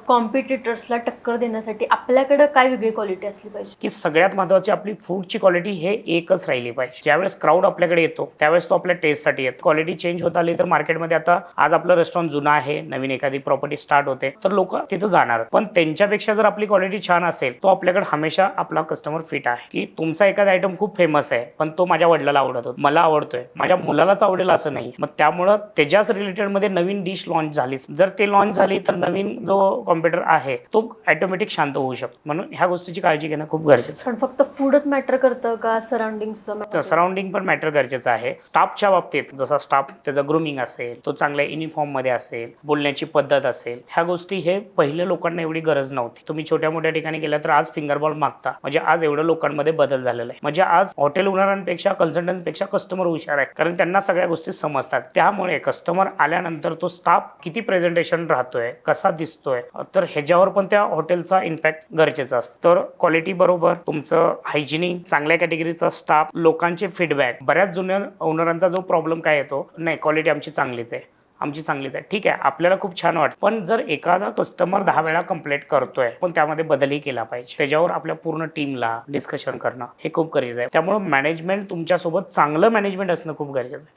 कॉम्पिटिटर्सला टक्कर देण्यासाठी आपल्याकडे काय वेगळी क्वालिटी असली पाहिजे? की सगळ्यात महत्त्वाची आपली फूडची क्वालिटी हे एकच राहिली पाहिजे. ज्यावेळेस क्राऊड आपल्याकडे येतो त्यावेळेस तो आपल्या टेस्टसाठी येतो. क्वालिटी चेंज होत आली तर मार्केटमध्ये आता आज आपलं रेस्टॉरंट जुनं आहे, नवीन एखादी प्रॉपर्टी स्टार्ट होते तर लोक तिथं जाणार, पण त्यांच्यापेक्षा जर आपली क्वालिटी छान असेल तो आपल्याकडे हमेशा आपला कस्टमर फिट आहे. की तुमचा एखादा आयटम खूप फेमस आहे पण तो माझ्या वडिलाला आवडत होता, मला आवडतोय, माझ्या मुलालाच आवडेल असं नाही, मग त्यामुळं त्याच्याच रिलेटेड मध्ये नवीन डिश लॉन्च झाली, जर ते लॉन्च झाली तर नवीन जो कॉम्प्युटर आहे तो ऑटोमॅटिक शांत होऊ शकतो. म्हणून ह्या गोष्टीची काळजी घेणं खूप गरजेचं पण फक्त फूडच मॅटर करतं का सराउंडिंग सुद्धा आहे. सराउंडिंग पण मॅटर गरजेचं आहे. स्टाफच्या बाबतीत जसा स्टाफ त्याचं ग्रूमिंग असेल, तो चांगल्या युनिफॉर्म मध्ये असेल, बोलण्याची पद्धत असेल, ह्या गोष्टी हे पहिल्या लोकांना एवढी गरज नव्हती. तुम्ही छोट्या मोठ्या ठिकाणी गेला तर आज फिंगरबॉल मागता, म्हणजे आज एवढं लोकांमध्ये बदल झालेला आहे. म्हणजे आज हॉटेल ओनरांपेक्षा कन्सल्टंटपेक्षा कस्टमर हुशार आहे, कारण त्यांना सगळ्या गोष्टी समजतात. त्यामुळे कस्टमर आल्यानंतर तो स्टाफ किती प्रेझेंटेशन राहतोय, कसा दिसतोय, तर ह्याच्यावर पण त्या हॉटेलचा इम्पॅक्ट गरजेचा असतो. तर क्वालिटी बरोबर, तुमचं हायजिनिक, चांगल्या कॅटेगरीचा स्टाफ, लोकांचे फीडबॅक. बऱ्याच जुन्या ओनरांचा जो प्रॉब्लेम काय येतो, नाही क्वालिटी आमची चांगलीच आहे, आमची चांगलीच आहे, ठीक आहे, आपल्याला खूप छान वाटतं, पण जर एखादा कस्टमर 10 वेळा कंप्लेंट करतोय पण त्यामध्ये बदलही केला पाहिजे. त्याच्यावर आपल्या पूर्ण टीमला डिस्कशन करणं हे खूप गरजेचं आहे. त्यामुळे मॅनेजमेंट तुमच्यासोबत चांगलं मॅनेजमेंट असणं खूप गरजेचं आहे.